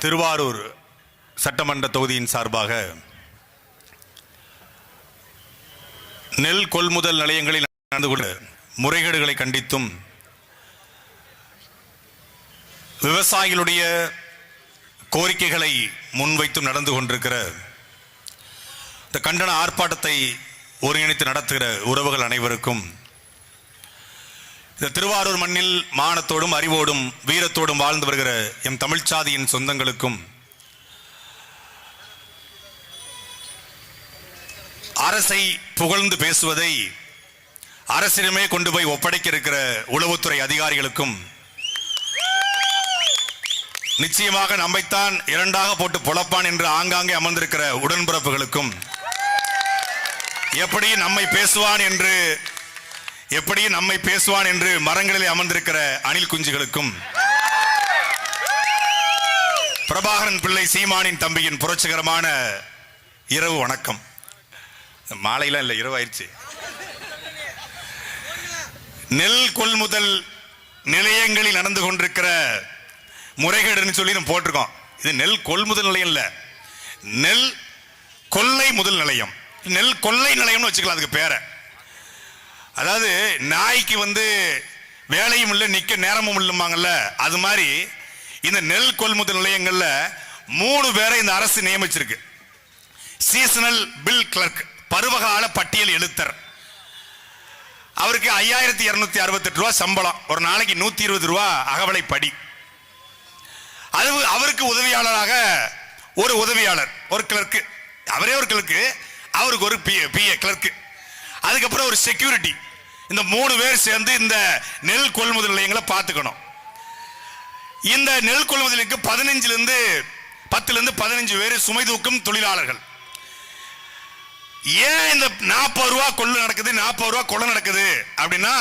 திருவாரூர் சட்டமன்ற தொகுதியின் சார்பாக நெல் கொள்முதல் நிலையங்களில் நடந்து கொண்ட முறைகேடுகளை கண்டித்தும் விவசாயிகளுடைய கோரிக்கைகளை முன்வைத்தும் நடந்து கொண்டிருக்கிற இந்த கண்டன ஆர்ப்பாட்டத்தை ஒருங்கிணைத்து நடத்துகிற உறவுகள் அனைவருக்கும், இந்த திருவாரூர் மண்ணில் மானத்தோடும் அறிவோடும் வீரத்தோடும் வாழ்ந்து வருகிற எம் தமிழ்ச்சாதியின் சொந்தங்களுக்கும், அரசை புகழ்ந்து பேசுவதை அரசிடமே கொண்டு போய் ஒப்படைக்க இருக்கிற உளவுத்துறை அதிகாரிகளுக்கும், நிச்சயமாக நம்மைத்தான் இரண்டாக போட்டு பொழப்பான் என்று ஆங்காங்கே அமர்ந்திருக்கிற உடன்பிறப்புகளுக்கும், எப்படி நம்மை பேசுவான் என்று மரங்களிலே அமர்ந்திருக்கிற அணில் குஞ்சுகளுக்கும், பிரபாகரன் பிள்ளை சீமானின் தம்பியின் புரட்சிகரமான இரவு வணக்கம். மாலையெல்லாம் இல்லை, இரவு ஆயிடுச்சு. நெல் கொள்முதல் நிலையங்களில் நடந்து கொண்டிருக்கிற முறைகேடுன்னு சொல்லி நம்ம போட்டிருக்கோம். இது நெல் கொள்முதல் நிலையம் இல்ல, நெல் கொள்ளை முதல் நிலையம். நெல் கொள்ளை நிலையம்னு வச்சுக்கலாம் அதுக்கு பேரை. அதாவது நாய்க்கு வேலையும் இல்லை நிக்க நேரமும் இல்லைம்பாங்கல்ல, அது மாதிரி இந்த நெல் கொள்முதல் நிலையங்கள்ல 3 பேரை இந்த அரசு நியமிச்சிருக்கு. சீசனல் பில் கிளர்க், பருவகால பட்டியல் எழுத்தர், அவருக்கு 5268 ரூபாய் சம்பளம், ஒரு நாளைக்கு 120 ரூபாய் அகவலை படி. அவருக்கு உதவியாளராக ஒரு உதவியாளர், ஒரு கிளர்க்கு, அவரே ஒரு கிளர்க்கு, அவருக்கு ஒரு பிஏ கிளர்க்கு, அதுக்கப்புறம் ஒரு செக்யூரிட்டி. இந்த 3 பேர் சேர்ந்து இந்த நெல் கொள்முதல் நிலையங்களை பார்த்துக்கணும். இந்த நெல் கொள்முதலுக்கு 10 to 15 பேர் சுமை தூக்கும் தொழிலாளர்கள். ஏன் இந்த 40 ரூபாய் கொள்ளை நடக்குது, 40 ரூபாய் கொள்ளை நடக்குது அப்படின்னா,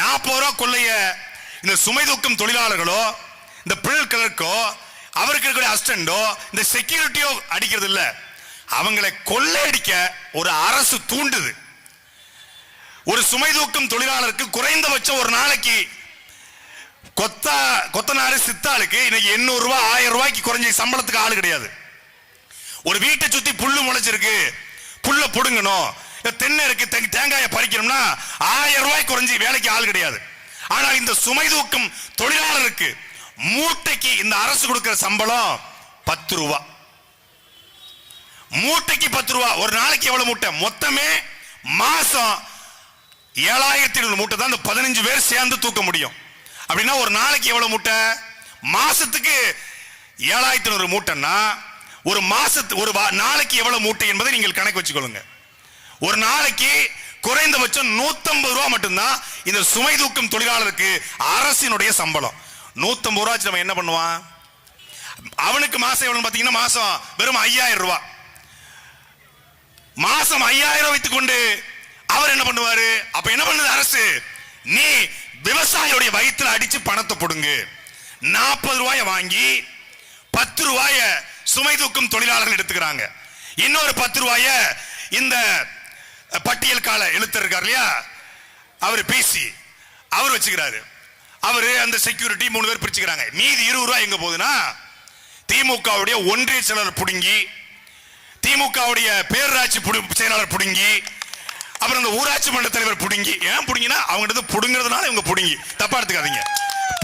40 ரூபாய் கொள்ளைய இந்த சுமை தூக்கும் தொழிலாளர்களோ, இந்த பில் கிளர்க்கோ, அவருக்கு இருக்கிற அசிஸ்டண்டோ, இந்த செக்யூரிட்டியோ அடிக்கிறது இல்ல, அவங்களை கொள்ளையடிக்க ஒரு அரசு தூண்டுது. ஒரு சுமை தூக்கும் தொழிலாளருக்கு குறைந்தபட்சம் ஒரு நாளைக்கு கொத்தனாரு சித்தாளுக்கு இன்னைக்கு 800 ரூபாய் 1000 ரூபாய்க்கு குறைஞ்ச சம்பளத்துக்கு ஆளு கிடையாது. ஒரு வீட்டை சுத்தி புல்லு முளைச்சிருக்கு, புல்ல புடுங்கணும், தென்னை இருக்கு, தேங்காயை பறிக்கணும்னா 1000 ரூபாய் குறைஞ்சி வேலைக்கு ஆள் கிடையாது. ஆனால் இந்த சுமை தூக்கும் தொழிலாளருக்கு மூட்டைக்கு இந்த அரசு கொடுக்கிற சம்பளம் 10 ரூபாய். மூட்டைக்கு 10 ரூபாய். ஒரு நாளைக்கு எவ்வளவு மூட்டை? மொத்தமே மாசம் 7700 மூட்டை தான் இந்த 15 பேர் சேர்ந்து தூக்க முடியும். அப்படின்னா ஒரு நாளைக்கு எவ்வளவு மூட்டை? மாசத்துக்கு 7500 மூட்டைன்னா ஒரு நாளைக்கு எவ்வளவு மூட்டை என்பதை நீங்கள் கணக்கு வச்சுக்கொள்ளுங்க. ஒரு நாளைக்கு குறைந்தபட்சம் 150 ரூபாய் மட்டும்தான் இந்த சுமை தூக்கும் தொழிலாளருக்கு அரசினுடைய சம்பளம். 150 ரூபாய் நம்ம என்ன பண்ணுவான்? அவனுக்கு மாசம் எவ்வளவு பாத்தீங்கன்னா, மாசம் வெறும் 5000 ரூபாய். மாசம் 5000 வைத்துக் கொண்டு அவர் என்ன பண்ணுவாரு? அப்ப என்ன பண்ணுது அரசு? நீ விவசாயியுடைய வயிற்றுல அடிச்சு பணத்தை போடுங்க. 40 ரூபாயை வாங்கி 10 ரூபாய சுமை தூக்கும் தொழிலாளர்கள் எடுத்துக்கிறாங்க. இன்னொரு 10 ரூபாய இந்த பட்டியல் கால எழுத்தர் இருக்கார் இல்லையா, அவர் பிசி அவர் வச்சுக்கிறாரு. அவரு அந்த செக்யூரிட்டி 3 பேர் பிரிச்சுக்கிறாங்க. மீதி 20 ரூபாய் எங்க போகுதுன்னா, திமுகவுடைய ஒன்றிய செயலாளர் புடுங்கி, திமுகவுடைய பேரூராட்சி செயலாளர் புடுங்கி, அப்புறம் அந்த ஊராட்சி மன்ற தலைவர் புடுங்கி. ஏன் புடுங்கினா அவங்க புடுங்கிறதுனால இவங்க புடுங்கி, தப்பா எடுத்துக்காதீங்க.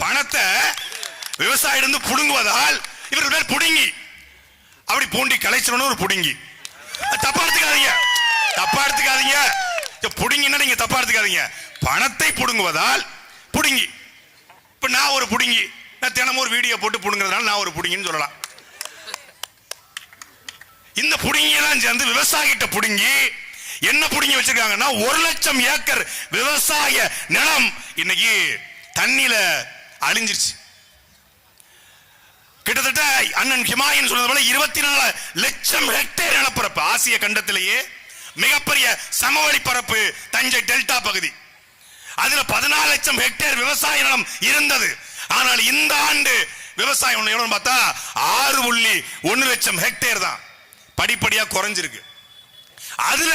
பணத்தை விவசாயிடம் புடுங்குவதால் இவர்கள் பேர் புடுங்கி, அப்படி பூண்டி கலைச்சலன்னு ஒரு புடுங்கி. தப்பா எடுத்துக்காதீங்க, தப்பா எடுத்துக்காதீங்க. புடுங்கினா நீங்க தப்பா எடுத்துக்காதீங்க. பணத்தை புடுங்குவதால் புடுங்கி. இப்ப நான் ஒரு புடுங்கி, நான் தினமும் ஒரு வீடியோ போட்டு புடுங்கிறதுனால நான் ஒரு புடுங்கின்னு சொல்லலாம். இந்த புடுங்கியெல்லாம் சேர்ந்து விவசாயிகிட்ட புடுங்கி என்ன புடுங்கி வச்சிருக்காங்கன்னா, 1,00,000 ஏக்கர் விவசாய நிலம் இன்னைக்கு தண்ணியில அழிஞ்சிருச்சு. கிட்டத்தட்ட அண்ணன் ஹிமாயின் சொன்னது போல 24 லட்சம் ஹெக்டேர் நிலப்பரப்பு. ஆசிய கண்டத்திலேயே மிகப்பெரிய சமவெளி பரப்பு தஞ்சை டெல்டா பகுதி. அதுல 14 லட்சம் ஹெக்டேர் விவசாய நிலம் இருந்தது. ஆனால் இந்த ஆண்டு விவசாயம் எவ்வளவு பார்த்தா 6.1 லட்சம் ஹெக்டேர் தான். படிப்படியா குறைஞ்சிருக்கு. அதுல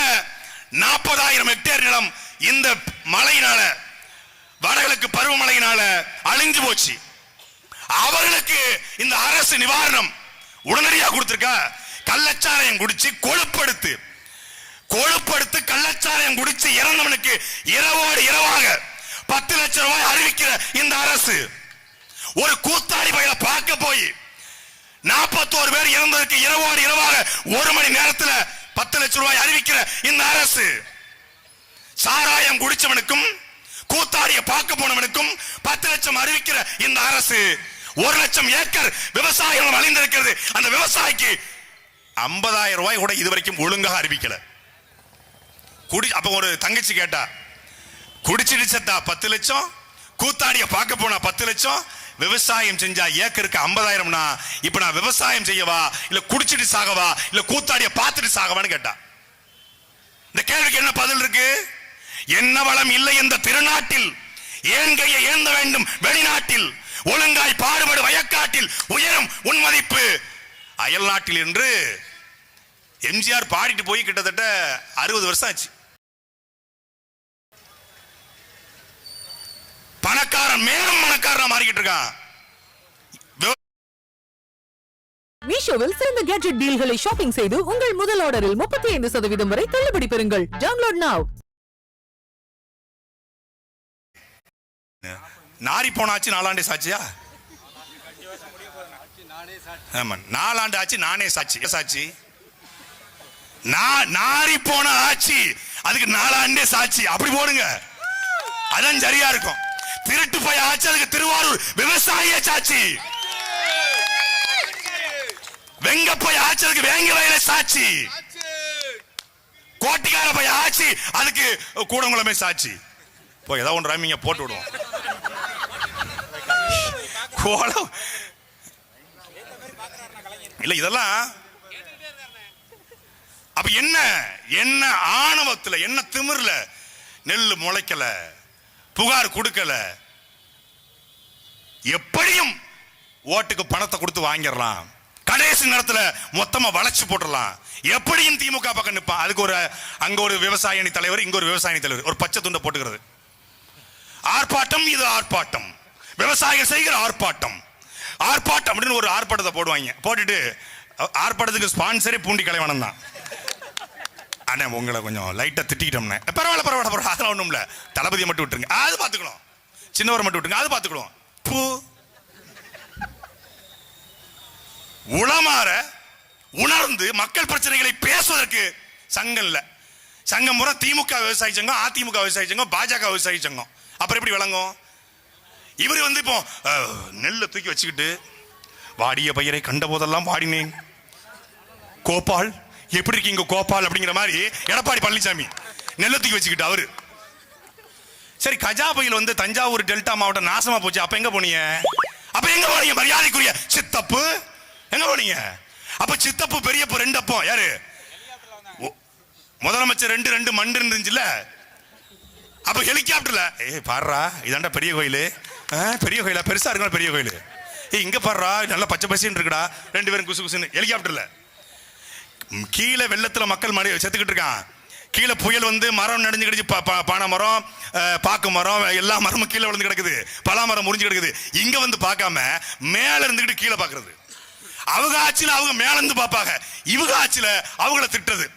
40,000 ஹெக்டேர் நிலம் இந்த மழையினால, வடகிழக்கு பருவமழையினால அழிஞ்சு போச்சு. அவர்களுக்கு இந்த அரசு நிவாரணம் உடனடியாக கொடுத்திருக்கா? கள்ளச்சாராயம் குடிச்சு கொழுப்படுத்து கள்ளச்சாராயம் குடிச்சு இறந்தவனுக்கு இரவோடு இரவாக 10 லட்சம் ரூபாய் அறிவிக்கிற இந்த அரசு, ஒரு கூத்தாடி பயில பார்க்க போய் 41 பேர் இறந்ததற்கு இரவோடு இரவாக 1 மணி நேரத்தில் 10 லட்சம் ரூபாய் அறிவிக்கிற இந்த அரசு, சாராயம் குடிச்சவனுக்கும் கூத்தாடிய பார்க்க போனவனுக்கும் 10 லட்சம் அறிவிக்கிற இந்த அரசு 1 லட்சம் ஏக்கர் விவசாயம் அழிந்திருக்கிறது. அந்த விவசாயிக்கு 50,000 ரூபாய் கூட இதுவரைக்கும் ஒழுங்காக அறிவிக்கல. அப்ப ஒரு தங்கச்சி கேட்டா, குடிச்சிட்டு செத்தா 10 லட்சம், கூத்தாடிய பார்க்க போனா 10 லட்சம், விவசாயம் செஞ்சா ஏக்கருக்கு 50,000. இப்ப நான் விவசாயம் செய்யவா, இல்ல குடிச்சிட்டு சாகவா, இல்ல கூத்தாடிய பார்த்துட்டு சாகவான்னு கேட்டா. இந்த கேள்விக்கு என்ன பதில் இருக்கு? என்ன வளம் இல்லை இந்த திருநாட்டில், ஏன் கையை ஏந்த வேண்டும் வெளிநாட்டில், ஒழுங்காய் பாடுபடு வயக்காட்டில், உயரும் உன் மதிப்பு அயல் நாட்டில் என்று எம்ஜிஆர் பாடிட்டு போய் கிட்டத்தட்ட 60 வருஷம் ஆச்சு. பணக்காரன் மேலும் பணக்காரனா மாறிக்கிட்டு இருக்கான். மீஷோவில் சிறந்த கேட்ஜெட் டீல்களை ஷாப்பிங் செய்து உங்கள் முதல் ஆர்டரில் 35% வரை தள்ளுபடி பெறுங்கள். Download now. நாரி போனாச்சு 4 ஆண்டு சாட்சியா? ஆமா, 4 ஆண்டு ஆச்சு, நானே சாட்சி. நாரி போன ஆட்சி, அதுக்கு 4 ஆண்டே சாட்சி. அப்படி போடுங்க, அதான் சரியா இருக்கும். திருட்டு போய் ஆட்சி, அதுக்கு திருவாரூர் விவசாய சாட்சி. வெங்க போய் ஆட்சி, அதுக்கு வேங்க வயல சாட்சி. கோட்டிக்கார போய் ஆட்சி, அதுக்கு கூடங்குளமே சாட்சி. போய் ஏதாவது ஒன்று ரம்மிங்க போட்டு விடுவோம். கோலம் இல்ல இதெல்லாம். அப்ப என்ன ஆணவத்துல, என்ன திமிர்ல நெல்லு முளைக்கல, புகார் கொடுக்கல, எப்படியும் ஓட்டுக்கு பணத்தை கொடுத்து வாங்கிடலாம், கடைசி நேரத்துல மொத்தமா வளைச்சு போட்டுடலாம், எப்படியும் திமுக பக்கம் நிற்பான். அதுக்கு அங்க ஒரு விவசாய அணி தலைவர், இங்க ஒரு விவசாய அணி தலைவர், ஒரு பச்சை துண்டை போட்டுக்கிறது. ஆர்ப்பாட்டம், இது ஆர்ப்பாட்டம், விவசாயிகள் செய்கிற ஆர்ப்பாட்டம் அப்படின்னு ஒரு ஆர்ப்பாட்டத்தை போடுவாங்க. போட்டுட்டு ஆர்ப்பாட்டத்துக்கு ஸ்பான்சரே பூண்டி கலைவனம் தான். அண்ணே உங்களை கொஞ்சம் லைட்டா திட்டிக்கிட்டோம்னே, பரவாயில்ல அதெல்லாம் ஒண்ணும் இல்ல, தளபதியை மட்டும் விட்டுருங்க, அது பாத்துக்கணும், சின்னவரை மட்டும் விட்டுருங்க, அது பாத்துக்கணும். உளமாற உணர்ந்து மக்கள் பிரச்சனைகளை பேசுவதற்கு சங்கம் இல்ல. சங்கம் முறை திமுக விவசாய சங்கம், அதிமுக விவசாய சங்கம், பாஜக விவசாய சங்கம். அப்புறம் எப்படி விளங்கும்? இவரு இப்போ நெல்லை தூக்கி வச்சுக்கிட்டு, வாடிய பயிரை கண்ட போதெல்லாம் வாடினேன் கோபால், எப்படி இருக்கீங்க கோபால் அப்படிங்கிற மாதிரி எடப்பாடி பழனிசாமி நெல்லை தூக்கி வச்சுக்கிட்டு அவரு. சரி, கஜா புயல் தஞ்சாவூர் டெல்டா மாவட்டம் நாசமா போச்சு, அப்ப எங்க போனீங்க? மரியாதைக்குரிய சித்தப்பு எங்க போனீங்க? அப்ப சித்தப்பு பெரியப்ப 2 அப்பம் யாரு? முதலமைச்சர் 2 மண்டு இருந்துச்சுல. அப்ப ஹெலிகாப்டர்ல பாடுறா, இதாண்டா பெரிய கோயில், பெரிய கோயிலா, பெருசா இருக்கா பெரிய கோயில், இங்க பாடுறா நல்லா பச்சை பசின்னு இருக்குடா, 2 பேரும் குசு குசுன்னு ஹெலிகாப்டர்ல. கீழே வெள்ளத்துல மக்கள் செத்துக்கிட்டு இருக்கான், கீழே புயல் மரம் நடிஞ்சு கிடச்சு, பானை மரம், பாக்கு மரம், எல்லா மரமும் கீழே விழுந்து கிடக்குது, பலா மரம் முறிஞ்சு கிடக்குது. இங்க பார்க்காம மேல இருந்துகிட்டு கீழே பாக்குறது. அவங்க ஆட்சியில அவங்க மேல இருந்து பாப்பாங்க, இவங்க ஆட்சியில அவங்கள திட்டுறது,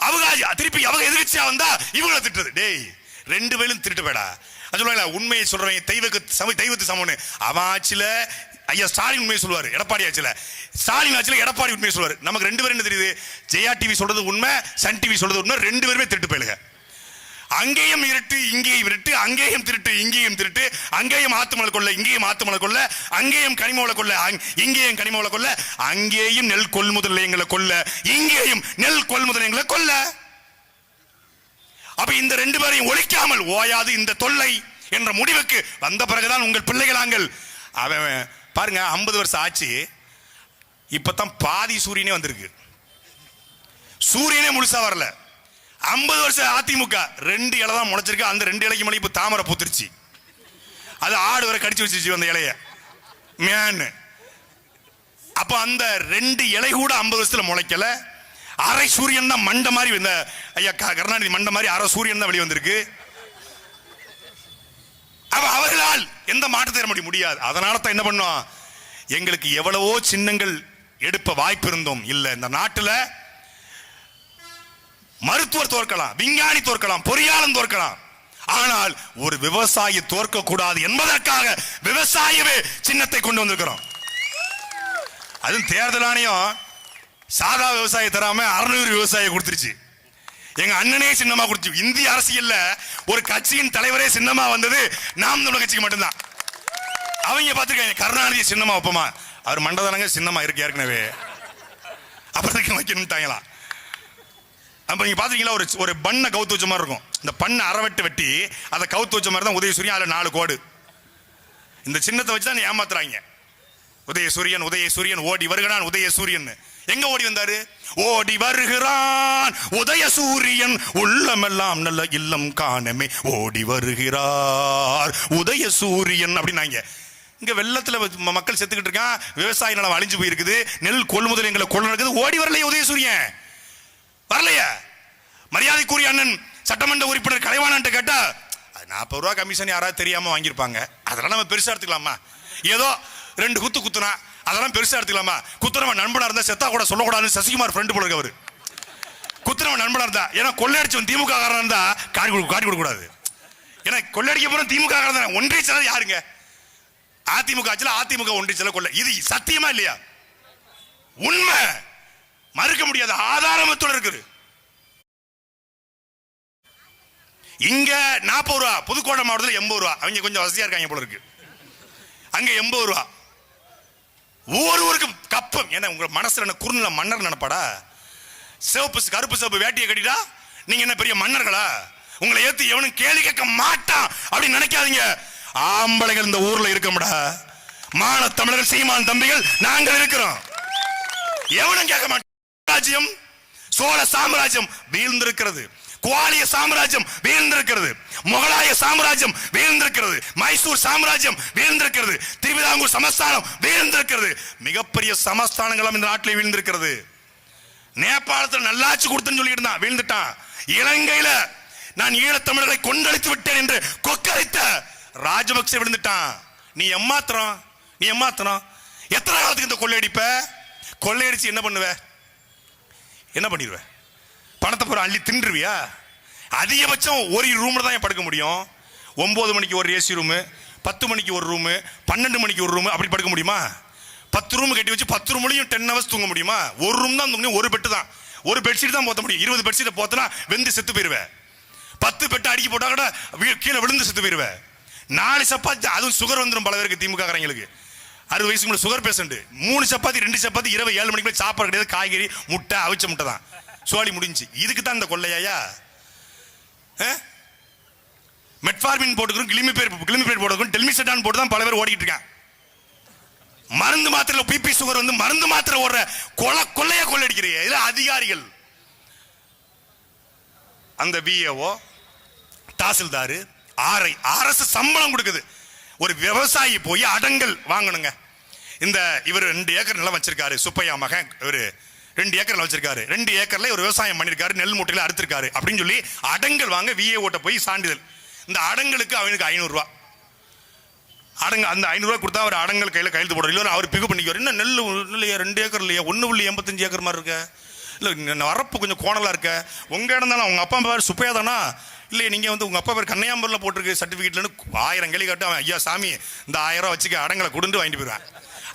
அவங்க திருப்பி அவங்க எதிர்ச்சியா வந்தா இவங்களை திட்டுறது. டேய் 2 பேரும் திருட்டு போடா. அது சொல்லுவாங்க, உண்மையை சொல்றவங்க தெய்வத்து சமம்னு. அவன் ஆட்சியில ஐயா ஸ்டாலின் உண்மையை சொல்லுவாரு, எடப்பாடி ஆட்சியில ஸ்டாலின் ஆட்சியில எடப்பாடி உண்மையை சொல்லுவாரு. நமக்கு 2 பேரும் என்ன தெரியுது? ஜெயா டிவி சொல்றது உண்மை, சன் டிவி சொல்றது உண்மை, 2 பேருமே திருட்டு போயிடுங்க. அங்கேயும் இருட்டு, இங்கேயும் இருட்டு, அங்கேயும் திருட்டு, இங்கேயும் திருட்டு, அங்கேயும் ஆத்துமலை கொள்ள, இங்கேயும் ஆத்துமலை கொள்ள, அங்கேயும் கனிமவள கொள்ள, இங்கேயும் கனிமவள கொள்ள, அங்கேயும் நெல் கொள்முதல் நிலையங்களை கொள்ள, இங்கேயும் நெல் கொள்முதல் நிலையங்களை கொள்ள. அப்ப இந்த 2 பேரையும் ஒழிக்காமல் ஓயாது இந்த தொல்லை என்ற முடிவுக்கு வந்த பிறகுதான் உங்கள் பிள்ளைகளாங்கள். அவன் பாருங்க, 50 வருஷம் ஆச்சு, இப்பதான் பாதி சூரியனே வந்திருக்கு, சூரியனே முழுசா வரல. 50 வருஷம் அதிமுக 2 இலை தான் முளைச்சிருக்கு, அந்த 2 இலைக்கு மேலே இப்ப தாமரை பூத்துருச்சு, அது ஆடு வரை கடிச்சு வச்சிருச்சு அந்த இலைய மேன். அப்ப அந்த 2 இலை கூட 50 வருஷத்துல முளைக்கல. அரை சூரியன் தான் மண்ட மாதிரி, இந்த ஐயா கருணாநிதி மண்ட மாதிரி அரை சூரியன் தான் வெளியே வந்திருக்கு. அவர்களால் எந்த மாற்றத்தை தர முடியாது. அதனால தான் என்ன பண்ணோம், எங்களுக்கு எவ்வளவோ சின்னங்கள் எடுப்ப வாய்ப்பு இருந்தும் இல்ல. இந்த நாட்டில் மருத்துவர் தோற்கலாம், விஞ்ஞானி தோற்கலாம், பொறியாளன் தோற்கலாம், ஆனால் ஒரு விவசாயி தோற்க கூடாது என்பதற்காக விவசாயவே சின்னத்தை கொண்டு வந்திருக்கிறோம். அதுவும் தேர்தல் ஆணையம் சாதா விவசாயி தராம 600 விவசாயி கொடுத்துருச்சு. எங்க அண்ணனே சின்னமா கொடுத்து. இந்திய அரசியல்ல ஒரு கட்சியின் தலைவரே சின்னமா வந்தது நாம் தமிழர் கட்சிக்கு மட்டும்தான். அவங்க பார்த்துருக்காங்க, கருணாநிதி சின்னமா வைப்போமா, அவர் மண்டதானங்க சின்னமா இருக்கு ஏற்கனவே, அப்புறத்துக்கு வைக்கணும்ட்டாங்களாம். அப்ப நீங்க பாத்தீங்களா, ஒரு பண்ணை கவுத்து வச்ச மாதிரி இருக்கும். இந்த பண்ணை அறவெட்டு வெட்டி அதை கவுத்து வச்ச மாதிரி தான் உதயசூரியன். அதுல 4 கோடு. இந்த சின்னத்தை வச்சு தான் ஏமாத்துறாங்க. உதயசூரியன் உதயசூரியன் ஓடி வருகிறான் உதயசூரியன். எங்க ஓடி வந்தாரு? ஓடி வருகிறான் உதயசூரியன், உள்ளமெல்லாம் நல்ல இல்லம் காணமே ஓடி வருகிறார் உதயசூரியன் அப்படின்னாங்க. இங்க வெள்ளத்துல மக்கள் செத்துக்கிட்டு இருக்கான், விவசாய நிலம் அழிஞ்சு போயிருக்குது, நெல் கொள்முதல் எங்களை கொள்ள நடக்குது, ஓடி வரலையே உதயசூரியன், வரலையா? மரியாதைக்குரிய அண்ணன் சட்டமன்ற உறுப்பினர் கலைவாணன் கேட்டா 40 ரூபா கமிஷன் யாராவது தெரியாம வாங்கியிருப்பாங்க, அதெல்லாம் நம்ம பெருசா எடுத்துக்கலாமா? ஏதோ 2 குத்து குத்துனா அதெல்லாம் பெருசா எடுத்துக்கலாமா? குத்துறவன் நண்பனா இருந்தா செத்தா கூட சொல்லக்கூடாதுன்னு சசிகுமார் ஃப்ரெண்டு போல இருக்கவர். குத்துறவன் நண்பனா இருந்தா, ஏன்னா கொள்ளையடிச்சவன் திமுக காரன் இருந்தா காட்டி கொடுக்க கூடாது. ஏன்னா கொள்ளையடிக்க போற திமுக காரன் ஒன்றிய செயலர் யாருங்க? அதிமுக ஆட்சியில் அதிமுக ஒன்றிய செயலர் கொள்ளை. இது சத்தியமா இல்லையா? உண்மை, மறுக்க முடியாத ஆதாரத்தோட இருக்குது. இங்க 40 ரூபா, புதுக்கோட்டை மாவட்டத்தில் 80 ரூபா. அவங்க கொஞ்சம் வசதியா இருக்காங்க போல இருக்கு. அங்க 80 ரூபா. ஒவ்வொருவருக்கு கப்பம். ஏன்னா உங்க மனசுல என்ன குறுநில மன்னர் நினைப்பாடா? சிவப்பு கருப்பு சிவப்பு வேட்டியை கட்டிட்டா நீங்க என்ன பெரிய மன்னர்களா? உங்களை ஏத்து எவனும் கேள்வி கேட்க மாட்டான் அப்படின்னு நினைக்காதீங்க. ஆம்பளைகள் இந்த ஊர்ல இருக்கமுடா, மான தமிழர்கள் சீமான் தம்பிகள் நாங்கள் இருக்கிறோம். எவனும் கேட்க மாட்டான். ராஜ்யம் சோழ சாம்ராஜ்யம் வீழ்ந்திருக்கிறது, குவாலிய சாம்ராஜ்யம் வீழ்ந்திருக்கிறது, முகலாய சாம்ராஜ்யம் வீழ்ந்திருக்கிறது, மைசூர் சாம்ராஜ்யம் வீழ்ந்திருக்கிறது, திருவிதாங்கூர் சமஸ்தானம் வீழ்ந்திருக்கிறது, மிகப்பெரிய சமஸ்தானங்களும் இந்த நாட்டில் வீழ்ந்திருக்கிறது. நேபாளத்தில் நல்லாட்சி கொடுத்துன்னு சொல்லிட்டு இருந்தான், வீழ்ந்துட்டான். இலங்கையில நான் ஈழத்தமிழர்களை கொண்டளித்து விட்டேன் என்று கொக்கரித்த ராஜபக்சே விழுந்துட்டான். நீ எம்மாத்திரம் எத்தனை காலத்துக்கு இந்த கொள்ளையடிப்ப? கொள்ளையடிச்சு என்ன பண்ணுவ? என்ன பண்ணிடுவ? பணத்தை பூரா அள்ளி தின்றுவியா? அதிகபட்சம் ஒரு ரூம்ல தான் படுக்க முடியும். 9 மணிக்கு ஒரு ஏசி ரூமு, 10 மணிக்கு ஒரு ரூமு, 12 மணிக்கு ஒரு ரூமு, அப்படி படுக்க முடியுமா? 10 ரூம் கட்டி வச்சு 10 ரூம்லையும் 10 ஹவர்ஸ் தூங்க முடியுமா? ஒரு ரூம் தான் தூங்க, ஒரு பெட்டு தான், ஒரு பெட்ஷீட் தான் போத்த முடியும். 20 பெட்ஷீட் போத்தனா வெந்து செத்து போயிருவேன். 10 பெட்டு அடிக்கி போட்டா கூட கீழே விழுந்து செத்து போயிருவேன். 4 சப்பாத்தி, அதுவும் சுகர் வந்துடும் பல பேருக்கு. திமுக காரங்களுக்கு 60 வயசுக்கு முன்னாடி சுகர் பேஷண்ட். 3 சப்பாத்தி 2 சப்பாத்தி இரவு 7 மணிக்கு சாப்பாடு கிடையாது. காய்கறி முட்டை, அவிச்ச முட்டை தான், சோழி முடிஞ்சு. இதுக்கு தான் இந்த கொள்ளையா? மெட்ஃபார்மின் போட்டுக்கிறோம், கிளிமிபேர் போட்டுக்கிறோம், டெல்மிசெட்டான் போட்டு தான் பல பேர் ஓடிக்கிட்டு இருக்கான். மருந்து மாத்திரை பிபி சுகர் வந்து மருந்து மாத்திரை ஓடுற கொள்ளையா கொள்ளையடிக்கிறீங்க. இது அதிகாரிகள், அந்த விஏஓ, தாசில்தார், ஆர்ஐ, அரசு சம்பளம் கொடுக்குது. ஒரு விவசாயி போய் அடங்கல் வாங்கணுங்க. இந்த இவர் 2 ஏக்கர் நிலம் வச்சிருக்காரு, சுப்பையா மகன், இவர் 2 ஏக்கர்ல வச்சிருக்காரு. 2 ஏக்கர்ல ஒரு விவசாயம் பண்ணிருக்காரு, நெல் மூட்டையில அறுத்திருக்காரு அப்படின்னு சொல்லி அடங்கல் வாங்க விஏஓட்ட போய் சான்றிதழ். இந்த அடங்கலுக்கு அவனுக்கு 500 ரூபாய். அந்த 500 ரூபாய் கொடுத்தா அவர் அடங்கல் கையில கையெழுத்து போடுற. இல்லை அவர் பிகு பண்ணிக்குவார். என்ன நெல் இல்லையா, 2 ஏக்கர் இல்லையா, 1.85 ஏக்கர் மாதிரி இருக்க, இல்லை வரப்பு கொஞ்சம் கோணலா இருக்க, உங்க இடம் தானே, உங்க அப்பா பேர் சுப்பையா தானா, இல்லை நீங்க வந்து உங்க அப்பா பேர் கன்னியாம்பூர்ல போட்டிருக்கு சர்டிபிகேட்லன்னு 1000 கேள்வி காட்டு. அவன் ஐயா சாமி இந்த 1000 ரூபாய் வச்சுக்க அடங்கலை கொடுத்து வாங்கிட்டு போயிடுவான்.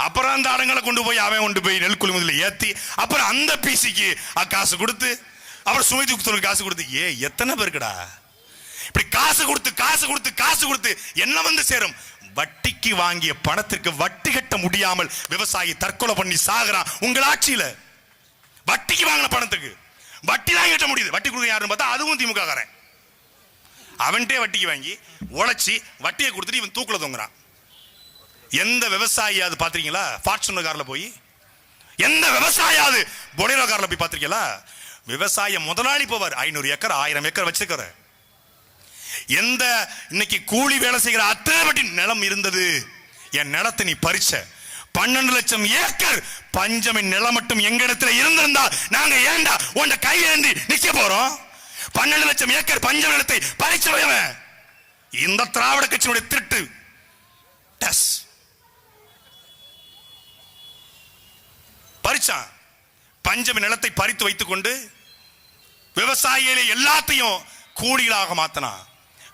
அப்புறம் அந்த அடங்கலை கொண்டு போய் நெல் கொள்முதல ஏத்தி, அப்புறம் அந்த பிசிக்கு காசு கொடுத்து, அப்புறம் சுமைத்து காசு கொடுத்து, எத்தனை பேருக்குடா இப்படி காசு கொடுத்து என்ன வந்து சேரும்? வட்டிக்கு வாங்கிய பணத்திற்கு வட்டி கட்ட முடியாமல் விவசாயி தற்கொலை பண்ணி சாகுறான். உங்கள் ஆட்சியில வட்டிக்கு வாங்கின பணத்துக்கு வட்டி தான் கட்ட முடியுது. வட்டி கொடுக்க யாருன்னு பார்த்தா அதுவும் திமுக காரன். அவன்கிட்டே வட்டிக்கு வாங்கி உழைச்சி வட்டியை கொடுத்துட்டு இவன் தூக்குல தொங்குறான். எந்த விவசாயியாவது பாத்திருக்கீங்களா ஃபார்ச்சுனர் கார்ல போய்? எந்த விவசாயியாவது பொலேரோ கார்ல போய் பாத்திருக்கீங்களா? விவசாய முதலாளி போவார், 500 ஏக்கர் 1000 ஏக்கர் வச்சிருக்கிற. எந்த இன்னைக்கு கூலி வேலை செய்கிற அத்தனை வட்டி நிலம் இருந்தது, என் நிலத்தை நீ பறிச்ச. 12 லட்சம் ஏக்கர் பஞ்சமின் நிலம் மட்டும் எங்க இடத்துல இருந்திருந்தா நாங்க ஏண்டா உன்ட கையேந்தி நிக்க போறோம்? 12 லட்சம் ஏக்கர் பஞ்சம் நிலத்தை பறிச்சவன் இந்த திராவிட கட்சியினுடைய திருட்டு பறிச்சான். பஞ்சமி நிலத்தை பறித்து வைத்துக் கொண்டு விவசாயிகளை எல்லாத்தையும் கூலிகளாக மாத்தினா.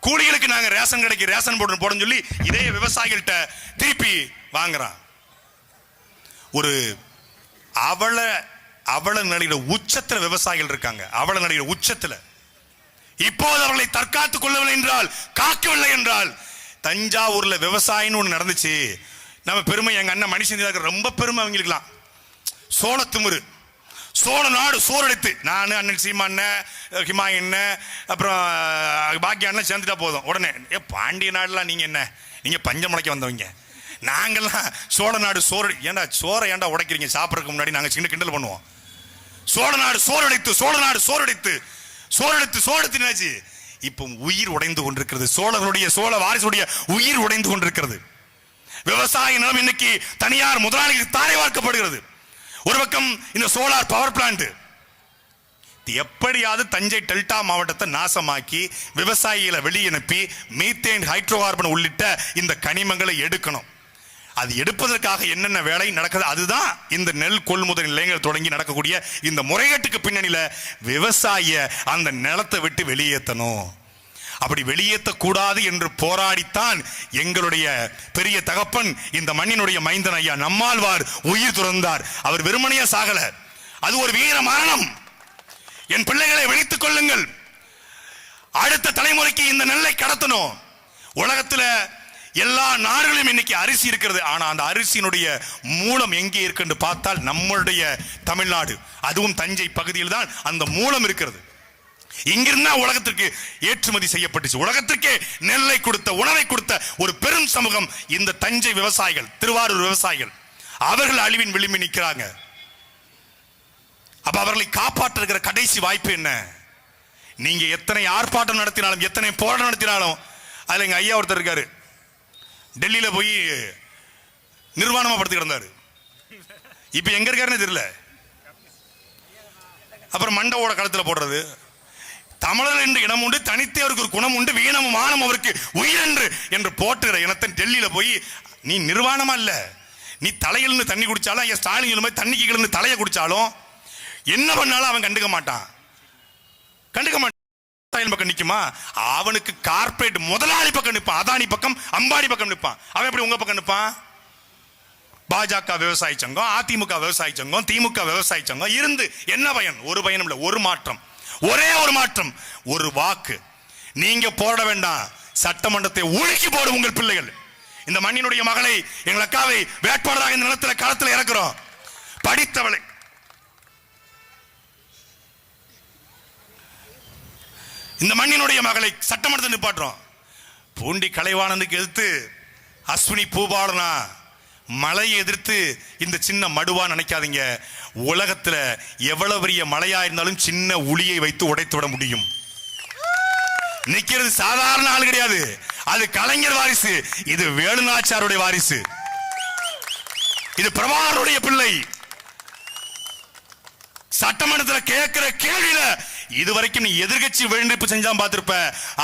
கூலிகளுக்கு நாங்க ரேஷன் கடைக்கு ரேஷன் போடுன்னு சொல்லி இதே விவசாயிகள்கிட்ட திருப்பி வாங்குறான். ஒரு அவல நிலையில உச்சத்துல விவசாயிகள் இருக்காங்க. அவல நிலையில உச்சத்துல. இப்போது அவர்களை தற்காத்துக் கொள்ளவில்லை என்றால், காக்கவில்லை என்றால், தஞ்சாவூர்ல விவசாயின்னு ஒண்ணு நடந்துச்சு. நம்ம பெருமை, எங்க அண்ணன் மனுஷன் ரொம்ப பெருமை அவங்களுக்குலாம். சோளத்துமுறு, சோழ நாடு சோறடித்து, நான் அண்ணன் சீமா அண்ணன், ஹிமா அண்ணன், அப்புறம் பாக்கிய அண்ணன் சேர்ந்துட்டா போதும். உடனே பாண்டிய நாடுலாம் நீங்க என்ன, நீங்க பஞ்சம் முளைக்க வந்தவங்க, நாங்கெல்லாம் சோழ நாடு சோறு. ஏன்டா சோறை ஏன்டா உடைக்கிறீங்க? சாப்பிட்றதுக்கு முன்னாடி நாங்க சின்ன கிண்டல் பண்ணுவோம். சோழ நாடு சோறடித்து, சோழ நாடு சோறடித்து, சோழடித்து இப்போ உயிர் உடைந்து கொண்டிருக்கிறது. சோழனுடைய, சோழ வாரிசுடைய உயிர் உடைந்து கொண்டிருக்கிறது. விவசாய நிலம் இன்னைக்கு தனியார் முதலாளிகளுக்கு தாரை வார்க்கப்படுகிறது. ஒரு பக்கம் இந்த சோலார் பவர் பிளான்ட் எப்படியாவது தஞ்சை டெல்டா மாவட்டத்தை நாசமாக்கி விவசாயிகளை வெளியனுப்பி மீத்தேன், ஹைட்ரோ கார்பன் உள்ளிட்ட இந்த கனிமங்களை எடுக்கணும். அது எடுப்பதற்காக என்னென்ன வேலை நடக்குது, அதுதான் இந்த நெல் கொள்முதல் நிலையங்கள் தொடங்கி நடக்கக்கூடிய இந்த முறைகேட்டுக்கு பின்னணியில விவசாய அந்த நிலத்தை விட்டு வெளியேற்றணும். அப்படி வெளியேற்றக்கூடாது என்று போராடித்தான் எங்களுடைய பெரிய தகப்பன், இந்த மண்ணினுடைய மைந்தன் ஐயா நம்மாழ்வார் உயிர் துறந்தார். அவர் வெறுமனையா சாகல, அது ஒரு வீர மரணம். என் பிள்ளைகளை விழித்துக் கொள்ளுங்கள். அடுத்த தலைமுறைக்கு இந்த நெல்லை கடத்தணும். உலகத்துல எல்லா நாடுகளிலும் இன்னைக்கு அரிசி இருக்கிறது. ஆனா அந்த அரிசியினுடைய மூலம் எங்கே இருக்கு பார்த்தால் நம்மளுடைய தமிழ்நாடு, அதுவும் தஞ்சை பகுதியில் தான் அந்த மூலம் இருக்கிறது. இங்கிருந்தா உலகத்திற்கு ஏற்றுமதி செய்யப்பட்டுச்சு. உலகத்திற்கே நெல்லை கொடுத்த, உணவை கொடுத்த ஒரு பெரும் சமூகம் இந்த தஞ்சை விவசாயிகள், திருவாரூர் விவசாயிகள். அவர்கள் அழிவின் விளிம்பி நிற்கிறாங்க. அப்ப அவர்களை காப்பாற்றுகிற கடைசி வாய்ப்பு என்ன? நீங்க எத்தனை ஆர்ப்பாட்டம் நடத்தினாலும், எத்தனை போராட்டம் நடத்தினாலும், அதுல எங்க ஐயா ஒருத்தர் இருக்காரு, டெல்லியில போய் நிர்வாணமா படுத்து கிடந்தாரு. இப்ப எங்க இருக்காருன்னு தெரியல. அப்புறம் மண்டவோட களத்துல போடுறது. தமிழர் என்று இனம் உண்டு, தனித்தே அவருக்கு ஒரு குணம் உண்டு, வீணமும் மானம் அவருக்கு உயிரென்று என்று போட்டுகிற இனத்தை டெல்லியில போய் நீ நிர்வாணமா இல்ல, நீ தலையிலிருந்து தண்ணி குடிச்சாலும், ஐயா ஸ்டாலின் மாதிரி தண்ணிக்கு கிழந்து தலையை குடிச்சாலும் என்ன பண்ணாலும் அவன் கண்டுக்க மாட்டான். பக்கம் நிக்குமா? அவனுக்கு கார்பரேட் முதலாளி பக்கம் நிற்பான், அதானி பக்கம், அம்பானி பக்கம் நிற்பான். அவன் எப்படி உங்க பக்கம் நிற்பான்? பாஜக விவசாய சங்கம், அதிமுக விவசாய சங்கம், திமுக விவசாய சங்கம் இருந்து என்ன பயன்? ஒரு பயனும் இல்லை. ஒரு மாற்றம், ஒரே ஒரு மாற்றம், ஒரு வாக்கு. நீங்க போட வேண்டாம், சட்டமன்றத்தை ஒழுக்கி போடும் உங்கள் பிள்ளைகள். இந்த மண்ணினுடைய மகளை, எங்கள் அக்காவை வேட்பாளராக இந்த நிலத்தில் களத்தில் இறக்குறோம். படித்தவளை, இந்த மண்ணினுடைய மகளை சட்டமன்றத்தில் நிப்பாட்டுறோம். பூண்டி கலைவாணனுக்கு எதிர்த்து அஸ்வினி பூபாலனா, மழையை எதிர்த்து இந்த சின்ன மடுவா நினைக்காதீங்க. உலகத்துல எவ்வளவு பெரிய மழையா இருந்தாலும் சின்ன உளியை வைத்து உடைத்து விட முடியும். நிக்கிறது சாதாரண ஆள் கிடையாது. அது கலைஞர் வாரிசு, இது வேலுநாச்சியாருடைய வாரிசு, இது பிரபாகருடைய பிள்ளை. சட்டமன்றத்தில் கேட்கிற கேள்வியில இதுவரைக்கும் நீ எதிர்கட்சி வெளிநடப்பு செஞ்சா பார்த்திருப்ப.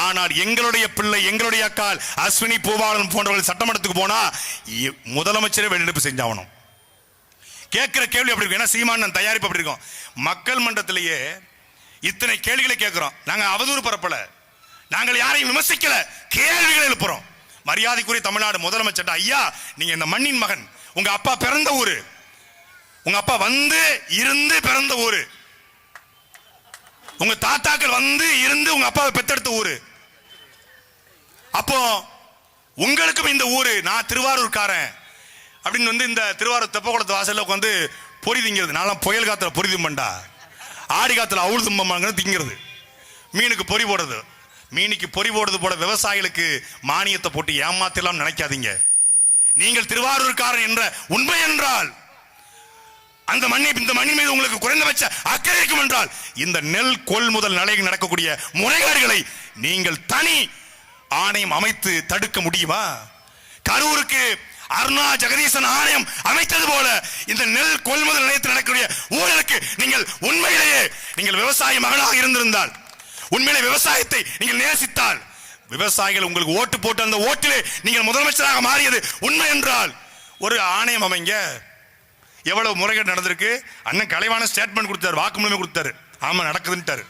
ஆனால் எங்களுடைய பிள்ளை, எங்களுடைய அக்கால் அஸ்வினி பூபாலன் போன்றவர்கள் சட்டமன்றத்துக்கு போனா முதலமைச்சரே வெளிநடப்பு செஞ்சாகணும். கேட்கிற கேள்வி அப்படி இருக்கும். ஏன்னா சீமானன் தயாரிப்பு அப்படி இருக்கும். மக்கள் மன்றத்திலேயே இத்தனை கேள்விகளை கேட்கிறோம். நாங்க அவதூறு பரப்பல, நாங்கள் யாரையும் விமர்சிக்கல, கேள்விகளை எழுப்புறோம். மரியாதைக்குரிய தமிழ்நாடு முதலமைச்சர் ஐயா, நீங்க இந்த மண்ணின் மகன், உங்க அப்பா பிறந்த ஊரு, உங்க அப்பா வந்து இருந்து பிறந்த ஊரு, உங்க தாத்தாக்கள் வந்து இருந்து உங்க அப்பாவை பெத்தெடுத்த ஊரு. அப்போ உங்களுக்கும் இந்த ஊரு, நான் திருவாரூர்காரன் அப்படின்னு வந்து இந்த திருவாரூர் தெப்பகுளத்து வாசல்ல உட்காந்து பொறி திங்கிறது. நான் புயல் காத்துல பொறி திம்பண்டா, ஆடி காத்துல அவுள் திம்பங்க திங்கிறது, மீனுக்கு பொறி போடுறது. மீனுக்கு பொறி போடுறது போல விவசாயிகளுக்கு மானியத்தை போட்டு ஏமாத்தலாம் நினைக்காதீங்க. நீங்கள் திருவாரூர்காரன் என்ற உண்மை என்றால், அந்த மண்ணை, இந்த மண்ணின் மீது உங்களுக்கு குறைந்தபட்ச அக்கறை இருக்கும் என்றால், இந்த நெல் கொள்முதல் நிலையில் நடக்கக்கூடிய முறைகேடுகளை நீங்கள் தனி ஆணையம் அமைத்து தடுக்க முடியுமா? கரூருக்கு அருணா ஜெகதீசன் ஆணையம் அமைத்தது போல இந்த நெல் கொள்முதல் நிலையத்தில் நடக்கக்கூடிய ஊழலுக்கு நீங்கள் உண்மையிலேயே நீங்கள் விவசாய மகளாக இருந்திருந்தால், உண்மையிலே விவசாயத்தை நீங்கள் நேசித்தால், விவசாயிகள் உங்களுக்கு ஓட்டு போட்டு அந்த ஓட்டிலே நீங்கள் முதலமைச்சராக மாறியது உண்மை என்றால் ஒரு ஆணையம் அமைங்க. எவ்வளவு முறைகேடு நடந்திருக்கு, அண்ணன் கலைவான ஸ்டேட்மெண்ட் கொடுத்தாரு, வாக்குமூலமே கொடுத்தாரு, ஆமா நடக்குதுன்ட்டாரு.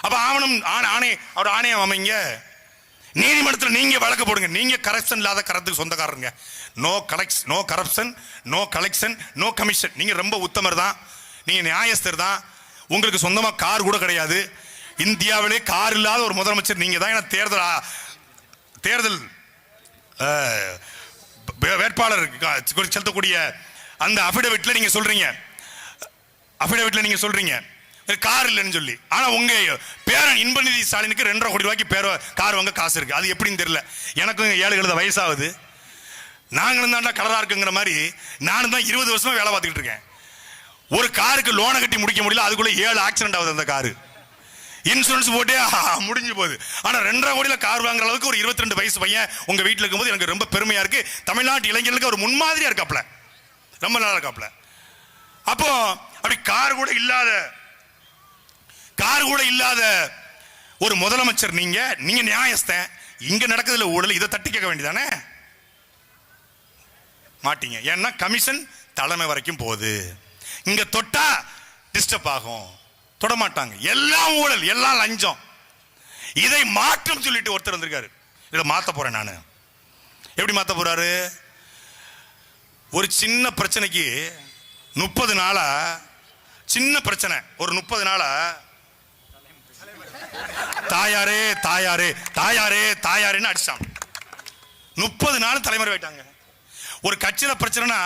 அப்ப ஆணையம் அமைங்க. நீதிமன்றத்தில் நீங்க வழக்கு போடுங்க. நீங்க கரப்ஷன் இல்லாத கரத்துக்கு சொந்தக்காரங்க. No corruption, no collection, no commission. நீங்க ரொம்ப உத்தமர் தான், நீங்க நியாயஸ்தர் தான். உங்களுக்கு சொந்தமா கார் கூட கிடையாது. இந்தியாவிலே கார் இல்லாத ஒரு முதலமைச்சர் நீங்க தான். ஏன்னா தேர்தல் வேட்பாளர் செலுத்தக்கூடிய அந்த அபிடவிட்ல நீங்க சொல்றீங்க கார் இல்லைன்னு சொல்லி. ஆனா உங்க பேரன் இன்பநிதி ஸ்டாலினுக்கு 2.5 கோடி ரூபாய்க்கு கார் வாங்க காசு இருக்கு. அது எப்படின்னு தெரியல. எனக்கும் 7 வயசாகுது. நாங்களும் தான்டா கலரா இருக்குங்கிற மாதிரி நானும் தான் 20 வருஷமா வேலை பார்த்துக்கிட்டு இருக்கேன். ஒரு காருக்கு லோனை கட்டி முடிக்க முடியல, அதுக்குள்ள 7 ஆக்சிடென்ட் ஆகுது. அந்த காரு இன்சூரன்ஸ் போட்டே முடிஞ்சு போகுது. ஆனா 2.5 கோடியில கார் வாங்குற அளவுக்கு ஒரு 22 வயசு பையன் உங்க வீட்டுல இருக்கும்போது எனக்கு ரொம்ப பெருமையா இருக்கு. தமிழ்நாட்டு இளைஞர்களுக்கு ஒரு முன்மாதிரியா இருக்காப்ல, ரொம்ப நல்லா இருக்காப்ல. அப்போ அப்படி கார் கூட இல்லாத ஒரு முதலமைச்சர் நீங்க நியாயஸ்தன். இங்க நடக்குதுல ஊழல், இதை தட்டி கேட்க வேண்டியதானே? மாட்டீங்க. ஏன்னா கமிஷன் தலைமை வரைக்கும் போகுது. இங்க தொட்டா டிஸ்டர்ப் ஆகும், தொட மாட்டாங்க. எல்லாம் ஊழல், எல்லாம் லஞ்சம். இதை மாற்றம் சொல்லிட்டு ஒருத்தர் வந்திருக்காரு. இதை மாத்த போறேன் நானு. எப்படி மாத்த போறாரு? ஒரு சின்ன பிரச்சனைக்கு 30 நாளா, சின்ன பிரச்சனை ஒரு 30 நாளா தாயாரே தாயாரே தாயாரே தாயாரேன்னு அடிச்சான். 30 நாள் தலைமறை ஆயிட்டாங்க. ஒரு கட்சியில பிரச்சனைனா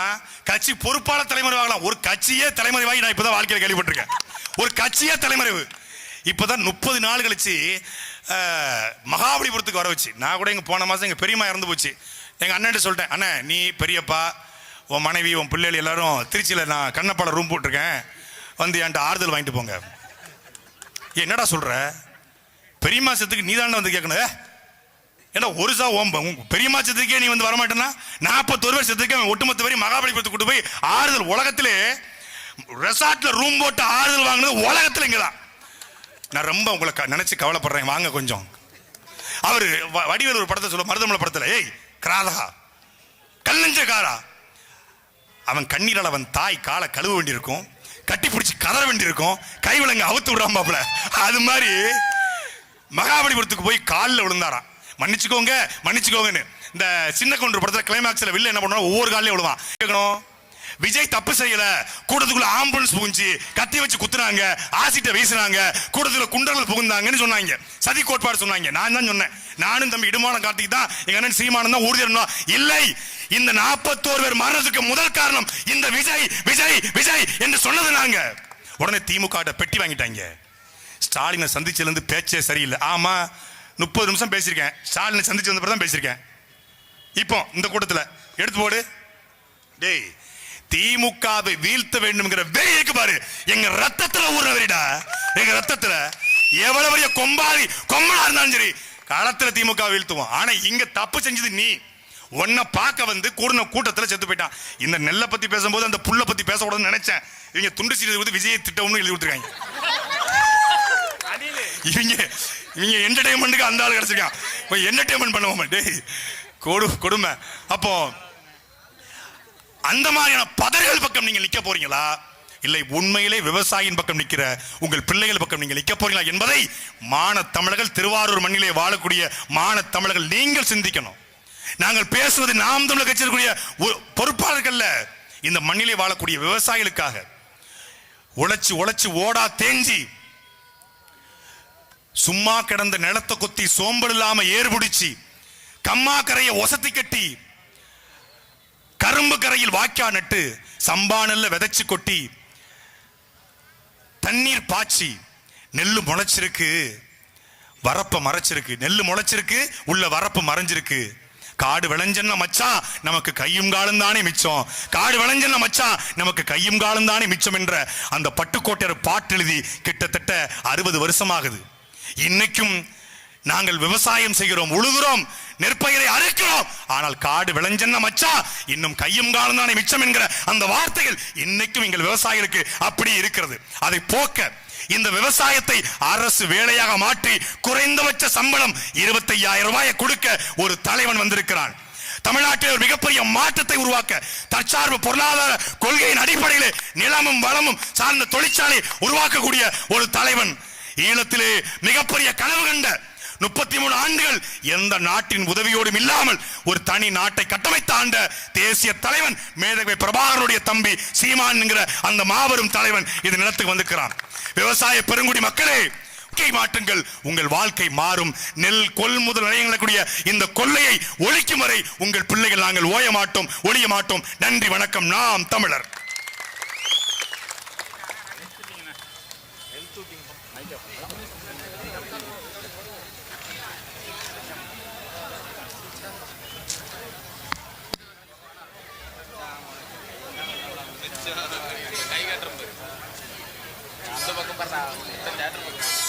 கட்சி பொறுப்பாளர் தலைமறை ஆகலாம். ஒரு கட்சியே தலைமறைவாகி நான் இப்பதான் வாழ்க்கையில கேள்விப்பட்டிருக்கேன். ஒரு கட்சியே தலைமறைவு. இப்பதான் 30 நாள் கழிச்சு மகாபலிபுரத்துக்கு வர வச்சு. நான் கூட போன மாசம் எங்க பெரியம்மா இறந்து போச்சு. எங்க அண்ணன் சொல்லிட்டேன், அண்ணன் நீ பெரியப்பா, உன் மனைவி, உன் பிள்ளைகள் எல்லாரும் திருச்சியில நான் கண்ணப்பால ரூம் போட்டிருக்கேன், வந்து என்கிட்ட ஆறுதல் வாங்கிட்டு போங்க. என்னடா சொல்ற? பெரியம்மா சத்துக்கு நீ தானே வந்து கேட்கணும். ஏன்னா ஒரு பெரியம்மா சத்துக்கே நீ வந்து வரமாட்டேன்னா 41 பேர் சத்துக்கு ஒட்டுமொத்த பேர் மகாபலிபுரத்துக்கு கூட்டு போய் ஆறுதல். உலகத்திலே ரெசார்ட்ல ரூம் போட்டு ஆறுதல் வாங்கினது உலகத்துல இங்கதான். நான் ரொம்ப உங்களை நினைச்சு கவலைப்படுறேன், வாங்க கொஞ்சம். அவரு வடிவேல் ஒரு படத்தை சொல்ல, மருதமலை படத்துல, ஏய் கிராதகா கல்லஞ்சக்காரா, அவன் கண்ணீரால் அவன் தாய் காலை கழுவ வேண்டியிருக்கும், கட்டி பிடிச்சி கதற வேண்டியிருக்கும், கைவிலங்க அவுத்து விடாம. அது மாதிரி மகாபலிபுரத்துக்கு போய் காலில் விழுந்தாராம். மன்னிச்சுக்கோங்கன்னு. இந்த சின்ன கொன்று படத்துல கிளைமாக்ஸ்ல வில்ல என்ன பண்ணுவான், ஒவ்வொரு காலையும் விழுவான். கேட்கணும், விஜய் தப்பு செய்யல, கூட்டத்துக்குள்ள ஆம்புலன்ஸ் புகுஞ்சு கத்தி வச்சு குத்துனாங்க, ஆசிட்ட வீசினாங்க, கூட்டத்துல குண்டர்கள் புகுந்தாங்கன்னு சொன்னாங்க, சதி கோட்பாடு சொன்னாங்க. நான் தான் சொன்னேன், நானும் தம்பி இடுமான கார்த்திக் தான், எங்க அண்ணன் சீமானன் தான் உறுதி இல்லை. இந்த 41 பேர் மரணத்துக்கு முதல் காரணம் இந்த விஜய் விஜய் விஜய் என்று சொன்னது நாங்க. உடனே திமுக பெட்டி வாங்கிட்டாங்க. ஸ்டாலினை சந்திச்சதுல இருந்து பேச்சே சரியில்லை. ஆமா 30 நிமிஷம் பேசியிருக்கேன், ஸ்டாலினை சந்திச்சு வந்த தான் பேசியிருக்கேன். இப்போ இந்த கூட்டத்தில் எடுத்து போடு. டேய், திமுகவை வீழ்த்த வேண்டும்ங்கிற வெறி இருக்கு பாரு, எங்க ரத்தத்துல ஊர்ற வெறிடா. எங்க ரத்தத்துல எவ்வளவு பெரிய கொம்பனா இருந்தாலும் சரி களத்துல திமுக வீழ்த்துவோம். ஆனா இங்க தப்பு செஞ்சது நீ. உன்னை பார்க்க வந்து கூட்டத்துல செத்து போயிட்டான். இந்த நெல்லை பத்தி பேசும்போது அந்த புல்ல பத்தி பேசக்கூடாதுன்னு நினைச்சேன். இவங்க துண்டு சீட்டு விஜயை திட்டம்னு எழுதி கொடுத்துருக்காங்க. இவங்க என்டர்டைன்மெண்ட்டுக்கு அந்த ஆள் கிடைச்சிருக்கான். என்டர்டைன்மெண்ட் பண்ணுவோம். டேய் கொடுமை. அப்போ அந்த மாதிரியான பதர்கள் பக்கம் நீங்க நிக்க போறீங்களா, இல்லை உண்மையிலே விவசாயியின் பக்கம் நிக்கிற உங்கள் பிள்ளைகள் பக்கம் நீங்கள் நிக்க போறீங்களா என்பதை மான தமிழர்கள், திருவாரூர் மண்ணிலே வாழக்கூடிய மான தமிழர்கள் நீங்கள் சிந்திக்கணும். நாங்கள் பேசுவது நாம் தமிழர் கட்சியிற்குரிய பொறுப்பாளர்கள், இந்த மண்ணிலே வாழக்கூடிய விவசாயிகளுக்காக உழைச்சு ஓடா தேஞ்சி சும்மா கிடந்த நிலத்தை கொத்தி சோம்பல் இல்லாம ஏறுபிடிச்சு கம்மா கரையை ஒசத்தி கட்டி கரும்பு கரையில் வாய்க்கா நட்டு சம்பா நெல்ல விதைச்சு கொட்டி தண்ணீர் பாய்ச்சி நெல்லு முளைச்சிருக்கு, வரப்ப மறைச்சிருக்கு. நெல்லு முளைச்சிருக்கு, உள்ள வரப்பு மறைஞ்சிருக்கு. காடு விளைஞ்சன்னா மச்சான் நமக்கு கையும் காலம் தானே மிச்சம், காடு விளைஞ்சன்னா மச்சான் நமக்கு கையும் காலம் தானே மிச்சம் என்ற அந்த பட்டுக்கோட்டையர் பாட்டு எழுதி கிட்டத்தட்ட 60 வருஷமாகுது. இன்னைக்கும் நாங்கள் விவசாயம் செய்கிறோம், உழுகிறோம், நெற்பயிரை அறுக்கிறோம். ஆனால் காடு விளைஞ்சன்னா மச்சான் இன்னும் கையும் காலம் தானே மிச்சம் என்கிற அந்த வார்த்தைகள் இன்னைக்கும் எங்கள் விவசாயிகளுக்கு அப்படி இருக்கிறது. அதை போக்க இந்த விவசாயத்தை அரசு வேலையாக மாற்றி குறைந்தபட்ச சம்பளம் 25,000 ரூபாயை கொடுக்க ஒரு தலைவன் வந்திருக்கிறான். தமிழ்நாட்டில் ஒரு மிகப்பெரிய மாற்றத்தை உருவாக்க தற்சார்பு பொருளாதார கொள்கையின் அடிப்படையில் நிலமும் வளமும் சார்ந்த தொழிற்சாலை உருவாக்கக்கூடிய ஒரு தலைவன். ஈழத்திலே மிகப்பெரிய கனவு கண்ட 33 ஆண்டுகள் எந்த நாட்டின் உதவியோடும் இல்லாமல் ஒரு தனி நாட்டை கட்டமைத்த ஆண்ட தேசிய தலைவன் மேதகவி பிரபாகரனுடைய தம்பி சீமான் என்கிற அந்த மாபெரும் தலைவன் இது நிலத்துக்கு வந்திருக்கிறான். விவசாய பெருங்குடி மக்களே, மாற்றுங்கள், உங்கள் வாழ்க்கை மாறும். நெல் கொள்முதல் நிலையங்களுடைய இந்த கொள்ளையை ஒழிக்கும் வரை உங்கள் பிள்ளைகள் நாங்கள் ஓய மாட்டோம், ஒழிய மாட்டோம். நன்றி, வணக்கம். நாம் தமிழர். அந்த பக்கம்